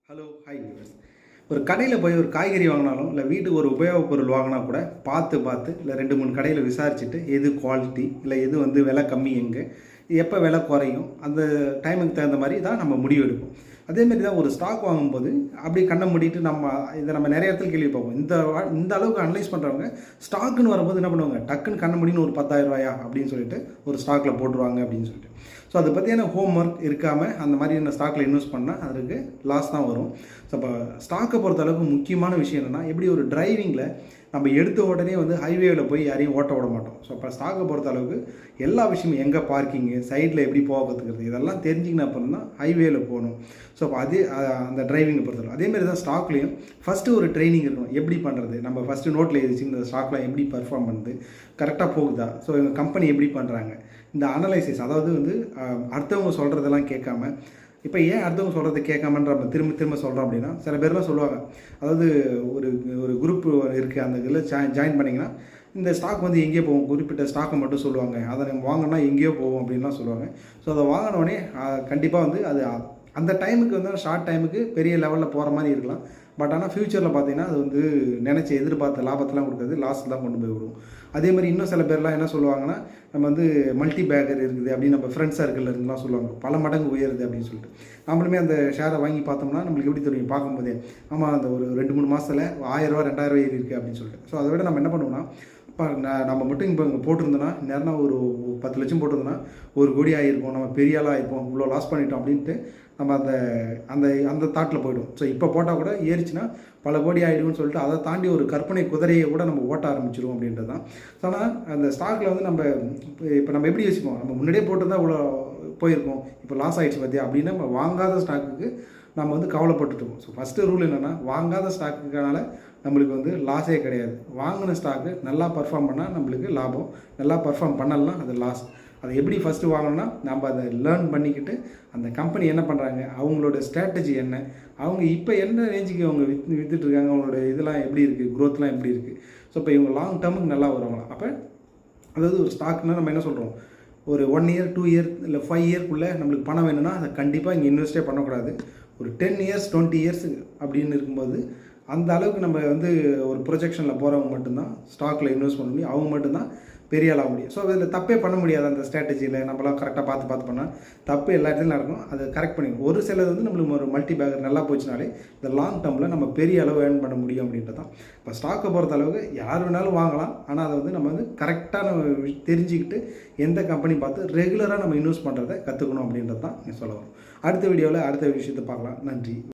Hello hi viewers. ஒரு கடையில் போய் ஒரு காய்கறி வாங்கினாலும் இல்லை வீட்டுக்கு ஒரு உபயோகப் பொருள் வாங்கினா கூட பார்த்து இல்லை 2-3 கடையில் விசாரிச்சுட்டு எது குவாலிட்டி இல்லை எது விலை கம்மி எங்கே எப்போ விலை குறையும் அந்த டைமுக்கு தகுந்த மாதிரி தான் நம்ம முடிவு எடுப்போம். அதேமாரி தான் ஒரு ஸ்டாக் வாங்கும்போது அப்படி கண்ணை மூடிட்டு இதை நம்ம நிறைய இடத்துல கேள்வி பார்ப்போம். இந்த அளவுக்கு அனலைஸ் பண்ணுறவங்க ஸ்டாக்குன்னு வரும்போது என்ன பண்ணுவாங்க, டக்குன்னு கண்ணை மூடின்னு ஒரு 10,000 ரூபாயா அப்படின்னு சொல்லிட்டு ஒரு ஸ்டாக்கில் போட்டுருவாங்க அப்படின்னு சொல்லிட்டு. ஸோ அதை பற்றியான ஹோம் ஒர்க் இருக்காமல் அந்த மாதிரியான ஸ்டாக்கில் இன்வெஸ்ட் பண்ணால் அதற்கு லாஸ் தான் வரும். ஸோ இப்போ ஸ்டாக்கை பொறுத்த அளவுக்கு முக்கியமான விஷயம் என்னென்னா, எப்படி ஒரு டிரைவிங்கில் நம்ம எடுத்த உடனே ஹைவேவில் போய் யாரையும் ஓட்ட விட மாட்டோம். ஸோ இப்போ ஸ்டாக்கை பொறுத்த அளவுக்கு எல்லா விஷயமும் எங்கே பார்க்கிங்கு, சைடில் எப்படி போக கற்றுக்கிறது இதெல்லாம் தெரிஞ்சிங்கன்னா அப்புறம் தான் ஹைவேயில் போகணும். ஸோ அப்போ அந்த டிரைவிங்கை பொறுத்தளவு அதேமாரி தான் ஸ்டாக்லேயும் ஃபஸ்ட்டு ஒரு ட்ரைனிங் இருக்கணும். எப்படி பண்ணுறது, நம்ம ஃபஸ்ட்டு நோட்டில் எழுதிச்சு இந்த ஸ்டாக்லாம் எப்படி பர்ஃபார்ம் பண்ணுது, கரெக்டாக போகுதா, ஸோ எங்கள் கம்பெனி எப்படி பண்ணுறாங்க, இந்த அனலைசிஸ் அதாவது அடுத்தவங்க சொல்கிறதெல்லாம் கேட்காம. இப்போ ஏன் அடுத்தவங்க சொல்கிறத கேட்காமன்ற நம்ம திரும்ப சொல்கிறோம் அப்படின்னா, சில பேர்லாம் சொல்லுவாங்க, அதாவது ஒரு ஒரு குரூப் இருக்குது, அந்த இதில் ஜாயின் பண்ணிங்கன்னா இந்த ஸ்டாக் எங்கேயோ போகும், குறிப்பிட்ட ஸ்டாக்கை மட்டும் சொல்லுவாங்க, அதை நம்ம வாங்கினா எங்கேயோ போகும் அப்படின்லாம் சொல்லுவாங்க. ஸோ அதை வாங்கினோடனே கண்டிப்பாக அது அந்த டைமுக்கு ஷார்ட் டைமுக்கு பெரிய லெவலில் போகிற மாதிரி இருக்கலாம். பட் ஆனால் ஃப்யூச்சரில் பார்த்தீங்கன்னா அது நினச்ச எதிர்பார்த்த லாபத்தெலாம் கொடுக்குறது, லாஸ் தான் கொண்டு போய் விடும். அதே மாதிரி இன்னும் சில பேர்லாம் என்ன சொல்லுவாங்கன்னா, நம்ம மல்டி பேக்கர் இருக்குது அப்படின்னு நம்ம ஃப்ரெண்ட்ஸ் சர்க்கிளில் இருந்துலாம் சொல்லுவாங்க, பல மடங்கு உயருது அப்படின்னு சொல்லிட்டு. நம்மளுமே அந்த ஷேரை வாங்கி பார்த்தோம்னா நம்மளுக்கு எப்படி தெரியும், பார்க்கும்போதே ஆமாம் அந்த ஒரு 2-3 மாதத்தில் 1000 ரூபா 2000 ஏறி இருக்குது அப்படின்னு சொல்லிட்டு. ஸோ அதை விட நம்ம என்ன பண்ணுவோம்னா, இப்போ நம்ம மட்டும் இப்போ இங்கே போட்டிருந்தோன்னா நேரம் ஒரு 10 லட்சம் போட்டிருந்தோன்னா 1 கோடி ஆகிருப்போம், நம்ம பெரிய ஆளாக ஆகிருப்போம், இவ்வளோ லாஸ் பண்ணிட்டோம் அப்படின்ட்டு நம்ம அந்த தாட்டில் போய்டும். ஸோ இப்போ போட்டால் கூட ஏறிச்சுன்னா பல கோடி ஆகிடும்னு சொல்லிட்டு அதை தாண்டி ஒரு கற்பனை குதிரையை கூட நம்ம ஓட்ட ஆரம்பிச்சிருவோம் அப்படின்றது தான். ஸோ ஆனால் அந்த ஸ்டாக்கில் நம்ம எப்படி யோசிப்போம், நம்ம முன்னாடியே போட்டு இவ்வளோ போயிருக்கோம், இப்போ லாஸ் ஆகிடுச்சு பார்த்தியா அப்படின்னு நம்ம வாங்காத ஸ்டாக்குக்கு நம்ம கவலைப்பட்டுருக்கோம். ஸோ ஃபஸ்ட்டு ரூல் என்னென்னா, வாங்காத ஸ்டாக்குனால நம்மளுக்கு லாஸே கிடையாது. வாங்கின ஸ்டாக்கு நல்லா பர்ஃபார்ம் பண்ணால் நம்மளுக்கு லாபம், நல்லா பர்ஃபார்ம் பண்ணலாம் அது லாஸ். அதை எப்படி ஃபஸ்ட்டு வாங்கணும்னா, நம்ம அதை லேர்ன் பண்ணிக்கிட்டு அந்த கம்பெனி என்ன பண்ணுறாங்க, அவங்களோட ஸ்ட்ராட்டஜி என்ன, அவங்க இப்போ என்ன ரேஞ்சுக்கு அவங்க விற்றுட்ருக்காங்க, அவங்களோட இதெல்லாம் எப்படி இருக்குது, க்ரோத்லாம் எப்படி இருக்குது. ஸோ இப்போ இவங்க லாங் டேர்முக்கு நல்லா வருவாங்களாம். அப்போ அதாவது ஒரு ஸ்டாக்னால் நம்ம என்ன சொல்கிறோம், ஒரு 1 இயர் 2 இயர் இல்லை 5 இயர்க்குள்ளே நம்மளுக்கு பணம் வேணும்னா அதை கண்டிப்பாக இங்கே இன்வெஸ்டே பண்ணக்கூடாது. ஒரு 10 இயர்ஸ் 20 இயர்ஸ் அப்படின்னு இருக்கும்போது அந்த அளவுக்கு நம்ம ஒரு ப்ரொஜெக்ஷனில் போகிறவங்க மட்டும்தான் ஸ்டாக்கில் இன்வெஸ்ட் பண்ண முடியும், அவங்க மட்டும்தான் பெரிய ஆளாக முடியும். ஸோ அதில் தப்பே பண்ண முடியாது. அந்த ஸ்ட்ராட்டஜியில் நம்மளாம் கரெக்டாக பார்த்து பண்ணால் தப்பு எல்லா இடத்துலையும் நடக்கும், அதை கரெக்ட் பண்ணிடும். ஒரு சிலது நம்மளுக்கு ஒரு மல்டி பேக்கர் நல்லா போச்சுனாலே இந்த லாங் டேர்மில் நம்ம பெரிய அளவு ஏர்ன் பண்ண முடியும் அப்படின்றது தான். இப்போ ஸ்டாக்கை பொறுத்த அளவுக்கு யார் வேணாலும் வாங்கலாம், ஆனால் அதை நம்ம கரெக்டாக நம்ம தெரிஞ்சுக்கிட்டு எந்த கம்பெனி பார்த்து ரெகுலராக நம்ம இன்வெஸ்ட் பண்ணுறதை கற்றுக்கணும் அப்படின்றது தான் சொல்ல வரும். அடுத்த வீடியோவில் அடுத்த விஷயத்தை பார்க்கலாம். நன்றி.